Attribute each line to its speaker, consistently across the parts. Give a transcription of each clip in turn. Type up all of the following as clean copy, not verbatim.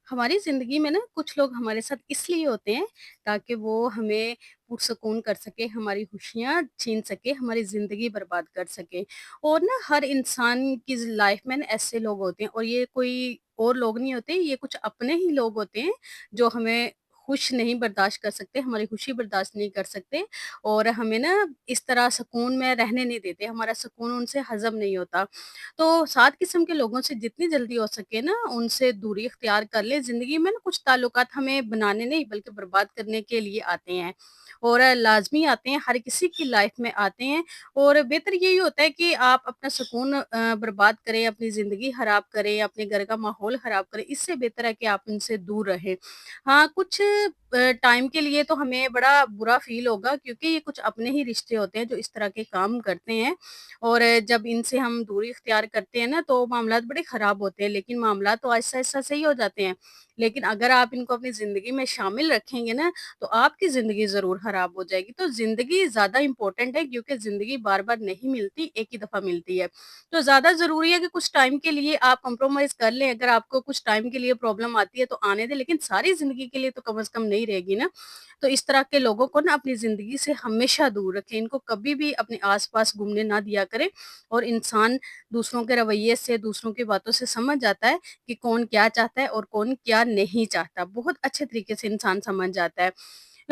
Speaker 1: हमारी ज़िंदगी में ना कुछ लोग हमारे साथ इसलिए होते हैं ताकि वो हमें पुरसकून कर सके, हमारी खुशियाँ छीन सके, हमारी ज़िंदगी बर्बाद कर सके। और ना हर इंसान की लाइफ में ना ऐसे लोग होते हैं और ये कोई और लोग नहीं होते, ये कुछ अपने ही लोग होते हैं जो हमें खुश नहीं बर्दाश्त कर सकते, हमारी खुशी बर्दाश्त नहीं कर सकते और हमें ना इस तरह सुकून में रहने नहीं देते, हमारा सुकून उनसे हज़म नहीं होता। तो 7 किस्म के लोगों से जितनी जल्दी हो सके ना उनसे दूरी इख्तियार कर लें। ज़िंदगी में ना कुछ ताल्लुकात हमें बनाने नहीं बल्कि बर्बाद करने के लिए आते हैं और लाज़मी आते हैं, हर किसी की लाइफ़ में आते हैं और बेहतर यही होता है कि आप अपना सुकून बर्बाद करें, अपनी ज़िंदगी ख़राब करें, अपने घर का माहौल ख़राब करें, इससे बेहतर है कि आप उनसे दूर रहें। हाँ, कुछ टाइम के लिए तो हमें बड़ा बुरा फ़ील होगा क्योंकि ये कुछ अपने ही रिश्ते होते हैं जो इस तरह के काम करते हैं और जब इनसे हम दूरी इख्तियार करते हैं ना तो मामलात बड़े ख़राब होते हैं, लेकिन मामलात तो आहिस्ता-आहिस्ता सही हो जाते हैं। लेकिन अगर आप इनको अपनी ज़िंदगी में शामिल रखेंगे ना, तो आपकी ज़िंदगी ज़रूर ख़राब हो जाएगी। तो ज़िंदगी ज़्यादा इम्पोर्टेंट है क्योंकि ज़िंदगी बार-बार नहीं मिलती, एक ही दफ़ा मिलती है। तो ज़्यादा ज़रूरी है कि कुछ टाइम के लिए आप कॉम्प्रोमाइज़ कर लें, अगर आपको कुछ टाइम के लिए प्रॉब्लम आती है तो आने दें, लेकिन सारी ज़िंदगी के लिए तो कम से कम नहीं रहेगी ना। तो इस तरह के लोगों को ना अपनी ज़िंदगी से हमेशा दूर रखें, इनको कभी भी अपने आस-पास घूमने ना दिया करें और इंसान दूसरों के रवैये से, दूसरों की बातों से समझ जाता है कि कौन क्या चाहता है और कौन क्या नहीं चाहता। बहुत अच्छे तरीके से इंसान समझ जाता है।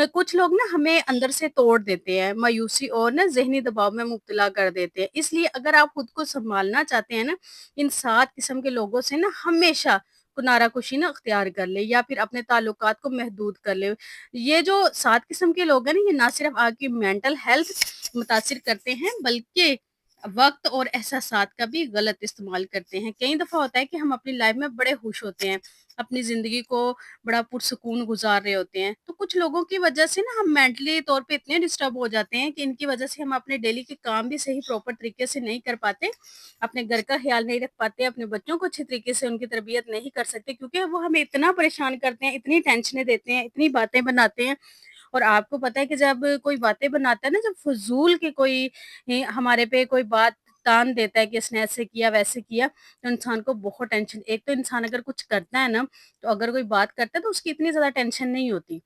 Speaker 1: कुछ लोग ना हमें अंदर से तोड़ देते हैं, मायूसी और ना ज़हनी दबाव में मुब्तला कर देते हैं। इसलिए अगर आप खुद को सँभालना चाहते हैं ना, इन 7 किस्म के लोगों से ना हमेशा किनारा-कुशी ना अख्तियार कर लें या फिर अपने ताल्लुकात को महदूद कर लें। ये जो 7 किस्म के लोग हैं ना, ये ना सिर्फ़ आपकी मेंटल हेल्थ मुतासिर करते हैं, बल्कि वक़्त और एहसासात का भी गलत इस्तेमाल करते हैं। कई दफ़ा होता है कि हम अपनी लाइफ़ में बड़े खुश होते हैं, अपनी ज़िंदगी को बड़ा पुरसुकून गुज़ार रहे होते हैं। तो कुछ लोगों की वजह से ना हम मेंटली तौर पे इतने डिस्टर्ब हो जाते हैं कि इनकी वजह से हम अपने डेली के काम भी सही प्रॉपर तरीके से नहीं कर पाते, अपने घर का ख़्याल नहीं रख पाते, अपने बच्चों को अच्छे तरीके से उनकी तरबियत नहीं कर सकते क्योंकि वो हमें इतना परेशान करते हैं, इतनी टेंशनें देते हैं, इतनी बातें बनाते हैं और आपको पता है कि जब कोई बातें बनाता है ना, जब फ़ुज़ूल की कोई हमारे पे कोई बात तान देता है कि इसने ऐसे किया, वैसे किया, तो इंसान को बहुत टेंशन एक तो इंसान अगर कुछ करता है ना, तो अगर कोई बात करता है तो उसकी इतनी ज़्यादा टेंशन नहीं होती।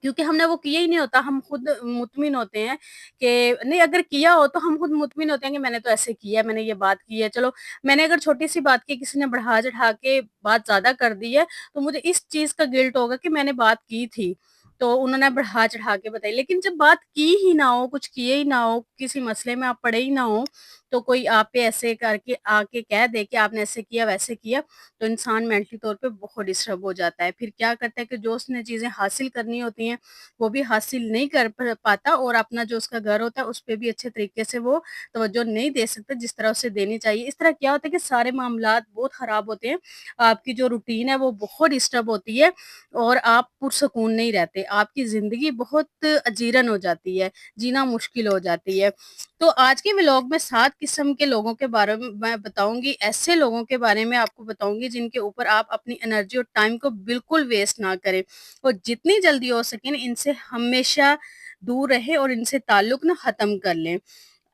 Speaker 1: क्योंकि हमने वो किया ही नहीं होता, हम खुद मुतमिन होते हैं कि नहीं अगर किया हो तो हम खुद मुतमिन होते हैं कि मैंने तो ऐसे किया है, मैंने ये बात की है, चलो मैंने अगर छोटी-सी बात की, किसी ने बढ़ा-चढ़ा के बात ज़्यादा कर दी है, तो मुझे इस चीज़ का गिल्ट होगा कि मैंने बात की थी, तो उन्होंने बढ़ा-चढ़ा के बताई। लेकिन जब बात की ही ना हो, कुछ किए ही ना हो, किसी मसले में आप पड़े ही ना हो, तो कोई आप पे ऐसे करके आके कह दे कि आपने ऐसे किया, वैसे किया, तो इंसान मेंटली तौर पे बहुत डिस्टर्ब हो जाता है। फिर क्या करता है कि जो उसने चीज़ें हासिल करनी होती हैं, वो भी हासिल नहीं कर पाता और अपना जो उसका घर होता है, उस पे भी अच्छे तरीके से वो तवज्जो नहीं दे सकता, जिस तरह उसे देनी चाहिए। इस तरह क्या होता है कि सारे मामलात बहुत ख़राब होते हैं। आपकी जो रूटीन है, वो बहुत डिस्टर्ब होती है और आप पुरसुकून नहीं रहते। आपकी ज़िंदगी बहुत अजीरन हो जाती है, जीना मुश्किल हो जाती है। तो आज के व्लॉग में 7 किस्म के लोगों के बारे में मैं बताऊँगी, ऐसे लोगों के बारे में आपको बताऊँगी जिनके ऊपर आप अपनी एनर्जी और टाइम को बिल्कुल वेस्ट ना करें और जितनी जल्दी हो सके ना इनसे हमेशा दूर रहें और इनसे ताल्लुक ना ख़त्म कर लें।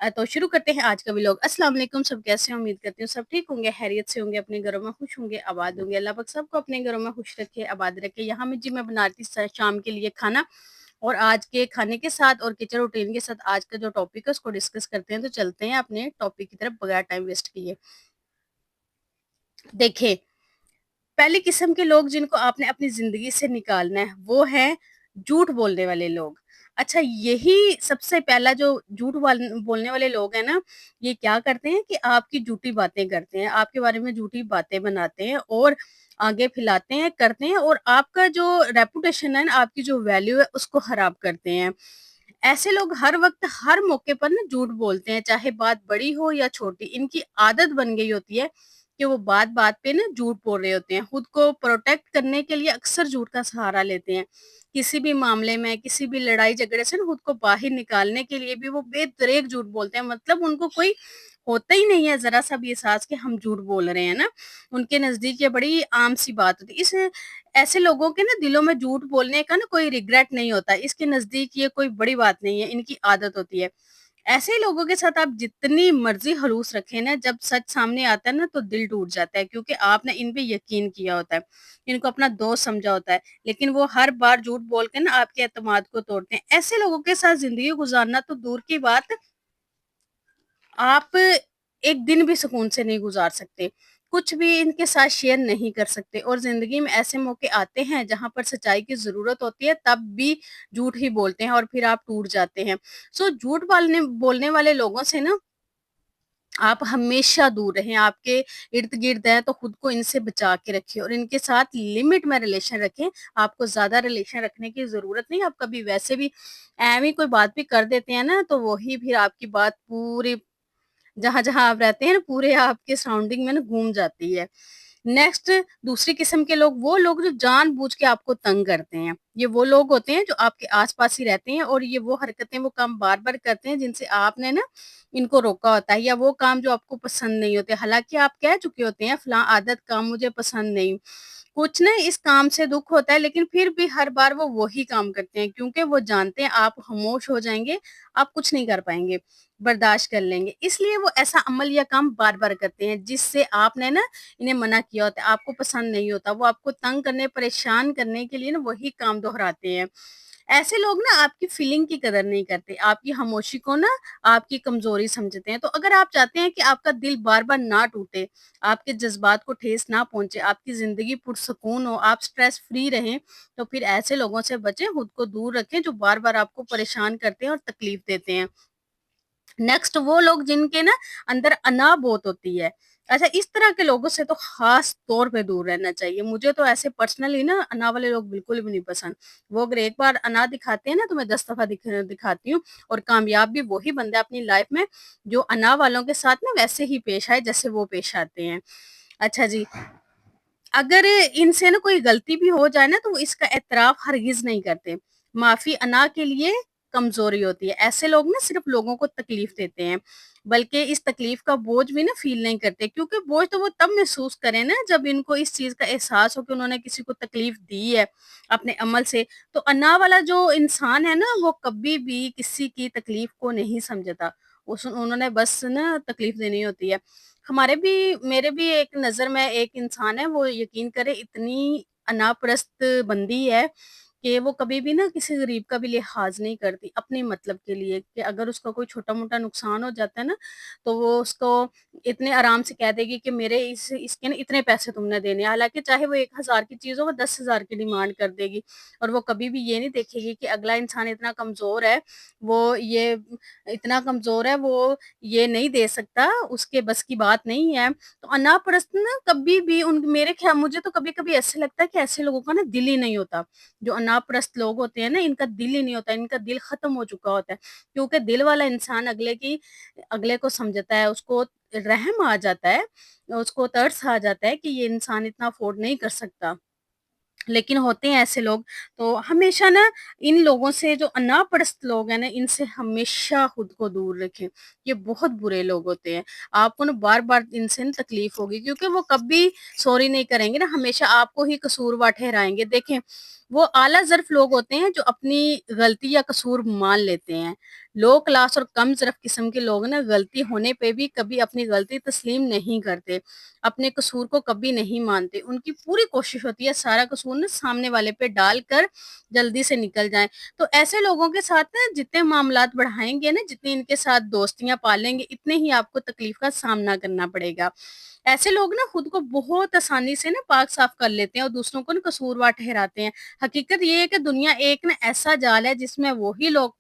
Speaker 1: तो शुरू करते हैं आज का व्लॉग। अस्सलाम वालेकुम, सब कैसे हैं? उम्मीद करती हूँ सब ठीक होंगे, खैरियत से होंगे, अपने घरों में खुश होंगे, आबाद होंगे। अल्लाह पाक सबको अपने घरों में खुश रखे, आबाद रखे। यहाँ में जी मैं बनाती शाम के लिए खाना और आज के खाने के साथ और किचन रूटीन के साथ आज का जो टॉपिक है उसको डिस्कस करते हैं। तो चलते हैं अपने टॉपिक की तरफ बगैर टाइम वेस्ट किए। देखिए, पहली किस्म के लोग जिनको आपने अपनी ज़िंदगी से निकालना है, वो हैं झूठ बोलने वाले लोग। अच्छा, यही सबसे पहला जो झूठ बोलने वाले लोग हैं ना, ये क्या करते हैं कि आपकी झूठी बातें करते हैं, आपके बारे में झूठी बातें बनाते हैं और आगे फैलाते हैं, करते हैं और आपका जो रेपुटेशन है ना, आपकी जो वैल्यू है, उसको खराब करते हैं। ऐसे लोग हर वक़्त, हर मौके पर ना झूठ बोलते हैं, चाहे बात बड़ी हो या छोटी। इनकी आदत बन गई होती है कि वो बात-बात पे ना झूठ बोल रहे होते हैं। खुद को प्रोटेक्ट करने के लिए अक्सर झूठ का सहारा लेते हैं। किसी भी मामले में, किसी भी लड़ाई-झगड़े से ना खुद को बाहर निकालने के लिए भी वो बेधड़क झूठ बोलते हैं। मतलब उनको कोई होता ही नहीं है ज़रा-सा भी एहसास कि हम झूठ बोल रहे हैं ना। उनके नज़दीक ये बड़ी आम-सी बात होती है। इस ऐसे लोगों के ना दिलों में झूठ बोलने का ना कोई रिग्रेट नहीं होता। इसके नज़दीक ये कोई बड़ी बात नहीं है, इनकी आदत होती है। ऐसे लोगों के साथ आप जितनी मर्ज़ी हलूस रखें ना, जब सच सामने आता है ना तो दिल टूट जाता है, क्योंकि आपने इन पे यकीन किया होता है, इनको अपना दोस्त समझा होता है, लेकिन वो हर बार झूठ बोल के ना आपके एतमाद को तोड़ते हैं। ऐसे लोगों के साथ ज़िंदगी गुज़ारना तो दूर की बात, आप एक दिन भी सुकून से नहीं गुज़ार सकते। कुछ भी इनके साथ शेयर नहीं कर सकते, और ज़िंदगी में ऐसे मौके आते हैं जहाँ पर सच्चाई की ज़रूरत होती है, तब भी झूठ ही बोलते हैं और फिर आप टूट जाते हैं। सो झूठ बालने बोलने वाले लोगों से ना आप हमेशा दूर रहें। आपके इर्द-गिर्द हैं तो खुद को इनसे बचा के रखिए और इनके साथ लिमिट में रिलेशन रखें। आपको ज़्यादा रिलेशन रखने की ज़रूरत नहीं। आप कभी वैसे भी ऐवें ही कोई बात भी कर देते हैं ना, तो वही फिर आपकी बात पूरी जहाँ-जहाँ आप रहते हैं ना, पूरे आपके सराउंडिंग में ना घूम जाती है। नेक्स्ट, दूसरी किस्म के लोग, वो लोग जो जानबूझ के आपको तंग करते हैं। ये वो लोग होते हैं जो आपके आस-पास ही रहते हैं, और ये वो हरकतें, वो काम बार-बार करते हैं जिनसे आपने ना इनको रोका होता है, या वो काम जो आपको पसंद नहीं होते। हालाँकि आप कह चुके होते हैं फलाँ आदत काम मुझे पसंद नहीं। कुछ ना इस काम से दुःख होता है, लेकिन फिर भी हर बार वो वही काम करते हैं, क्योंकि वो जानते हैं आप खामोश हो जाएँगे, आप कुछ नहीं कर पाएँगे, बर्दाश्त कर लेंगे। इसलिए वो ऐसा अमल या काम बार-बार करते हैं जिससे आपने ना इन्हें मना किया होता है, आपको पसंद नहीं होता। वो आपको तंग करने, परेशान करने के लिए ना वही काम दोहराते हैं। ऐसे लोग ना आपकी फीलिंग की कदर नहीं करते, आपकी खामोशी को ना आपकी कमज़ोरी समझते हैं। तो अगर आप चाहते हैं कि आपका दिल बार-बार ना टूटे, आपके जज़्बात को ठेस ना पहुँचे, आपकी ज़िंदगी पुरसुकून हो, आप स्ट्रेस फ्री रहें, तो फिर ऐसे लोगों से बचें, खुद को दूर रखें जो बार-बार आपको परेशान करते हैं और तकलीफ देते हैं। नेक्स्ट, वो लोग जिनके ना अंदर अना बहुत होती है। अच्छा, इस तरह के लोगों से तो ख़ास तौर पे दूर रहना चाहिए। मुझे तो ऐसे पर्सनली ना अना वाले लोग बिल्कुल भी नहीं पसंद। वो अगर एक बार अना दिखाते हैं ना, तो मैं 10 दफ़ा दिखाती हूँ, और कामयाब भी वही बंदा है अपनी लाइफ़ में जो अना वालों के साथ ना वैसे ही पेश आए जैसे वो पेश आते हैं। अच्छा जी, अगर इनसे ना कोई गलती भी हो जाए ना, तो वो इसका एतराफ़ हरगिज़ नहीं करते। माफ़ी अना के लिए कमज़ोरी होती है। ऐसे लोग ना सिर्फ़ लोगों को तकलीफ़ देते हैं, बल्कि इस तकलीफ़ का बोझ भी ना फ़ील नहीं करते, क्योंकि बोझ तो वो तब महसूस करें ना जब इनको इस चीज़ का एहसास हो कि उन्होंने किसी को तकलीफ़ दी है अपने अमल से। तो अना वाला जो इंसान है ना, वो कभी भी किसी की तकलीफ़ को नहीं समझता। उन्होंने बस ना तकलीफ़ देनी होती है। हमारे भी मेरे भी एक नज़र में एक इंसान है, वो यकीन करें इतनी अनापरस्त बंदी है कि वो कभी भी ना किसी गरीब का भी लिहाज़ नहीं करती अपने मतलब के लिए, कि अगर उसका कोई छोटा-मोटा नुकसान हो जाता है ना, तो वो उसको इतने आराम से कह देगी कि मेरे इसके ना इतने पैसे तुमने देने हैं। हालाँकि चाहे वो 1000 की चीज़ हो, वो 10,000 की डिमांड कर देगी, और वो कभी भी ये नहीं देखेगी कि अगला इंसान इतना कमज़ोर है, वो ये इतना कमज़ोर है, वो ये नहीं दे सकता, उसके बस की बात नहीं है। तो अनापरस्त ना कभी भी उन मेरे ख़्याल मुझे तो कभी-कभी ऐसा लगता है कि ऐसे लोगों का ना दिल ही नहीं होता। जो अनापरस्त लोग होते हैं ना, इनका दिल ही नहीं होता, इनका दिल ख़त्म हो चुका होता है। क्योंकि दिल वाला इंसान अगले को समझता है, उसको रहम आ जाता है, उसको तरस आ जाता है कि ये इंसान इतना अफ़ोर्ड नहीं कर सकता। लेकिन होते हैं ऐसे लोग, तो हमेशा ना इन लोगों से, जो अनापरस्त लोग हैं ना, इनसे हमेशा खुद को दूर रखें। ये बहुत बुरे लोग होते हैं। आपको ना बार-बार इनसे ना तकलीफ होगी, क्योंकि वो कभी सॉरी नहीं करेंगे ना, हमेशा आपको ही कसूरवार ठहराएँगे। देखें, वो आला ज़र्फ़ लोग होते हैं जो अपनी गलती या कसूर मान लेते हैं। लो क्लास और कम ज़र्फ़ किस्म के लोग ना गलती होने पे भी कभी अपनी गलती तस्लीम नहीं करते। अपने कसूर को कभी नहीं मानते। उनकी पूरी कोशिश होती है सारा कसूर ना सामने वाले पे डालकर जल्दी से निकल जाएँ। तो ऐसे लोगों के साथ ना जितने मामलात बढ़ाएँगे ना, जितनी इनके साथ दोस्तियाँ पालेंगे, इतने ही आपको तकलीफ का सामना करना पड़ेगा। ऐसे लोग ना खुद को बहुत आसानी से ना पाक-साफ कर लेते हैं और दूसरों को ना कसूरवार ठहराते हैं। हकीकत ये है कि दुनिया एक ना ऐसा जाल है जिसमें वो ही लोग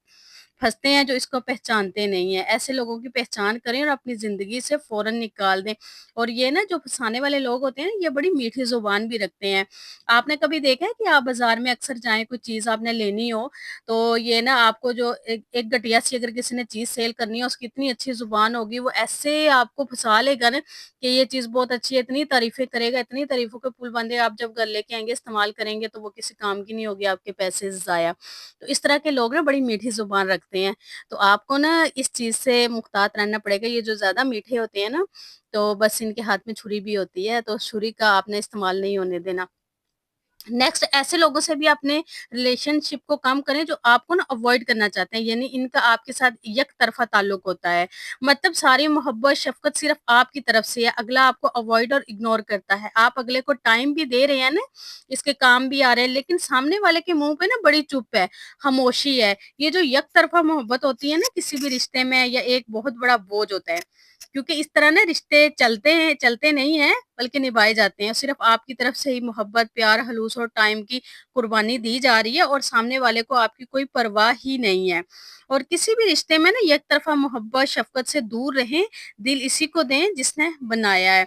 Speaker 1: फँसते हैं जो इसको पहचानते नहीं हैं। ऐसे लोगों की पहचान करें और अपनी ज़िंदगी से फ़ौरन निकाल दें। और ये ना जो फँसाने वाले लोग होते हैं, ये बड़ी मीठी ज़ुबान भी रखते हैं। आपने कभी देखा है कि आप बाज़ार में अक्सर जाएँ, कोई चीज़ आपने लेनी हो, तो ये ना आपको जो एक एक घटिया सी अगर किसी ने चीज़ सेल करनी है, उसकी इतनी अच्छी ज़ुबान होगी, वो ऐसे आपको फँसा लेगा ना कि ये चीज़ बहुत अच्छी है, इतनी तारीफ़ें करेगा, इतनी तारीफ़ों के पुल बाँधेगा, आप जब घर लेके आएँगे, इस्तेमाल करेंगे, तो वो किसी काम की नहीं होगी, आपके पैसे ज़ाया। तो इस तरह के लोग ना बड़ी मीठी ज़ुबान रखते हैं। तो आपको ना इस चीज़ से मुहतात रहना पड़ेगा। ये जो ज़्यादा मीठे होते हैं ना, तो बस इनके हाथ में छुरी भी होती है, तो छुरी का आपने इस्तेमाल नहीं होने देना। नेक्स्ट, ऐसे लोगों से भी अपने रिलेशनशिप को कम करें जो आपको ना अवॉइड करना चाहते हैं, यानी इनका आपके साथ एक तरफा ताल्लुक होता है। मतलब सारी मोहब्बत शफकत सिर्फ आपकी तरफ से है, अगला आपको अवॉइड और इग्नोर करता है। आप अगले को टाइम भी दे रहे हैं ना, इसके काम भी आ रहे हैं, लेकिन सामने वाले के मुंह पे ना बड़ी चुप है, खामोशी है। ये जो एक तरफा मोहब्बत होती है ना किसी भी रिश्ते में, या एक बहुत बड़ा बोझ होता है, क्योंकि इस तरह ना रिश्ते चलते नहीं हैं, बल्कि निभाए जाते हैं। सिर्फ आपकी तरफ से ही मोहब्बत, प्यार, खलूस और टाइम की कुर्बानी दी जा रही है, और सामने वाले को आपकी कोई परवाह ही नहीं है। और किसी भी रिश्ते में ना एक तरफा मोहब्बत, शफकत से दूर रहें। दिल इसी को दें जिसने बनाया है।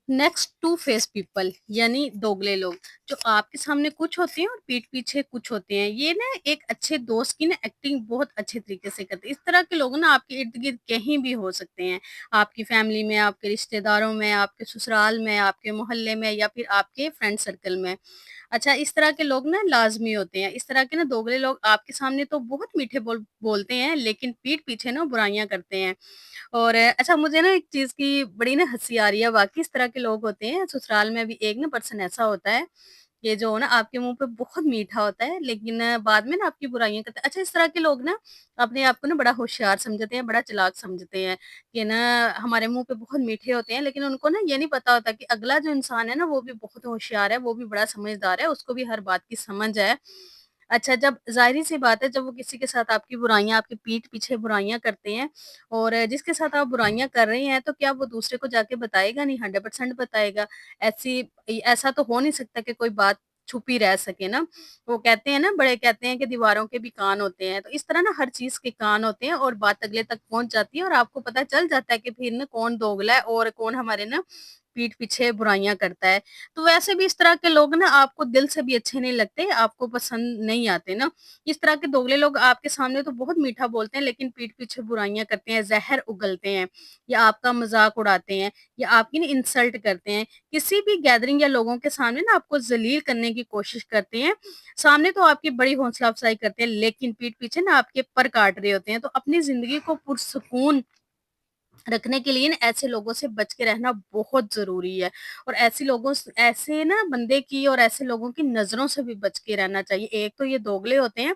Speaker 1: नेक्स्ट, टू फेस पीपल, यानी दोगले लोग, जो आपके सामने कुछ होते हैं और पीठ पीछे कुछ होते हैं। ये ना एक अच्छे दोस्त की ना एक्टिंग बहुत अच्छे तरीके से करते हैं। इस तरह के लोग ना आपके इर्द गिर्द कहीं भी हो सकते हैं, आपकी फैमिली में, आपके रिश्तेदारों में, आपके ससुराल में, आपके मोहल्ले में, या फिर आपके फ्रेंड सर्कल में। अच्छा, इस तरह के लोग ना लाजमी होते हैं। इस तरह के ना दोगले लोग आपके सामने तो बहुत मीठे बोलते हैं, लेकिन पीठ पीछे ना बुराइयां करते हैं। और अच्छा, मुझे ना एक चीज़ की बड़ी ना हँसी आ रही है, वाक़ई इस तरह के लोग होते हैं। ससुराल में भी एक ना पर्सन ऐसा होता है, ये जो ना आपके मुँह पे बहुत मीठा होता है, लेकिन बाद में ना आपकी बुराइयाँ करता है। अच्छा, इस तरह के लोग ना अपने आप को ना बड़ा होशियार समझते हैं, बड़ा चालाक समझते हैं, कि ना हमारे मुँह पे बहुत मीठे होते हैं, लेकिन उनको ना ये नहीं पता होता कि अगला जो इंसान है ना, वो भी बहुत होशियार है, वो भी बड़ा समझदार है, उसको भी हर बात की समझ है। अच्छा, जब ज़ाहिर-सी बात है, जब वो किसी के साथ आपकी बुराइयाँ, आपके पीठ पीछे बुराइयाँ करते हैं, और जिसके साथ आप बुराइयाँ कर रहे हैं, तो क्या वो दूसरे को जाके बताएगा नहीं? 100% बताएगा। ऐसा तो हो नहीं सकता कि कोई बात छुपी रह सके ना। वो कहते हैं ना, बड़े कहते हैं कि दीवारों के भी कान होते हैं, तो इस तरह ना हर चीज़ के कान होते हैं, और बात अगले तक पहुँच जाती है, और आपको पता चल जाता है कि फिर ना कौन दोगला है और कौन हमारे ना पीठ पीछे बुराइयाँ करता है। तो वैसे भी इस तरह के लोग ना आपको दिल से भी अच्छे नहीं लगते, आपको पसंद नहीं आते ना। इस तरह के दोगले लोग आपके सामने तो बहुत मीठा बोलते हैं, लेकिन पीठ पीछे बुराइयाँ करते हैं, ज़हर उगलते हैं, या आपका मज़ाक उड़ाते हैं, या आपकी ना इंसल्ट करते हैं। किसी भी गैदरिंग या लोगों के सामने ना आपको ज़लील करने की कोशिश करते हैं। सामने तो आपकी बड़ी हौसला अफ़ज़ाई करते हैं, लेकिन पीठ पीछे ना आपके पर काट रहे होते हैं। तो अपनी ज़िंदगी को पुरसुकून रखने के लिए ना ऐसे लोगों से बच के रहना बहुत ज़रूरी है, और ऐसे ना बंदे की और ऐसे लोगों की नज़रों से भी बच के रहना चाहिए। एक तो ये दोगले होते हैं,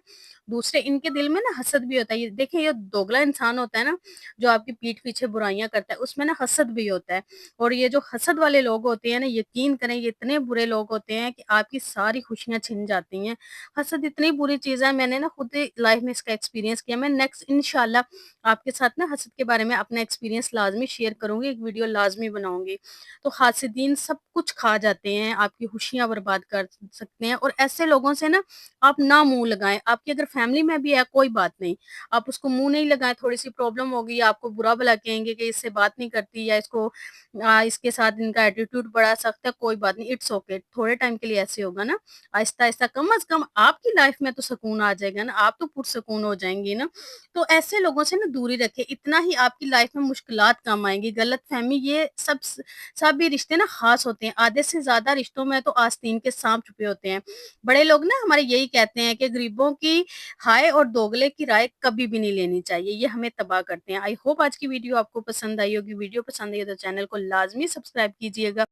Speaker 1: दूसरे इनके दिल में ना हसद भी होता है। ये देखिए, ये दोगला इंसान होता है ना, जो आपकी पीठ पीछे बुराइयाँ करता है, उसमें ना हसद भी होता है। और ये जो हसद वाले लोग होते हैं ना, यकीन करें, ये इतने बुरे लोग होते हैं कि आपकी सारी खुशियाँ छिन जाती हैं। हसद इतनी बुरी चीज़ है, मैंने ना खुद लाइफ़ में इसका एक्सपीरियंस किया। मैं नेक्स्ट इंशाल्लाह आपके साथ ना हसद के बारे में अपना एक्सपीरियंस लाज़मी शेयर करूँगी, एक वीडियो लाज़मी बनाऊँगी। तो हासिदीन सब कुछ खा जाते हैं, आपकी खुशियाँ बर्बाद कर सकते हैं, और ऐसे लोगों से ना आप ना मुँह लगाएँ। आपकी अगर फैमिली में भी है, कोई बात नहीं, आप उसको मुँह नहीं लगाएँ। थोड़ी-सी प्रॉब्लम होगी, आपको बुरा-भला कहेंगे कि इससे बात नहीं करती, या इसके साथ इनका एटीट्यूड बड़ा सख्त है, कोई बात नहीं, इट्स ओके। थोड़े टाइम के लिए ऐसे होगा ना, आहिस्ता-आहिस्ता कम से कम आपकी लाइफ़ में तो सुकून आ जाएगा ना, आप तो पुरसुकून हो जाएँगी ना। तो ऐसे लोगों से ना दूरी रखें, इतना ही आपकी लाइफ में मुश्किलात कम आएँगी। गलतफ़हमी, ये सभी रिश्ते ना ख़ास होते हैं। आधे से ज़्यादा रिश्तों में तो आस्तीन के साँप छुपे होते हैं। बड़े लोग ना हमारे यही कहते हैं कि गरीबों की हाय और दोगले की राय कभी भी नहीं लेनी चाहिए, ये हमें तबाह करते हैं। आई होप आज की वीडियो आपको पसंद आई होगी। वीडियो पसंद आई हो तो चैनल को लाज़मी सब्सक्राइब कीजिएगा।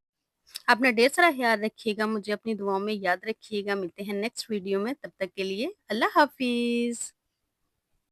Speaker 1: अपना ढेर सारा ख़्याल रखिएगा, मुझे अपनी दुआओं में याद रखिएगा। मिलते हैं नेक्स्ट वीडियो में, तब तक के लिए अल्लाह हाफ़िज़।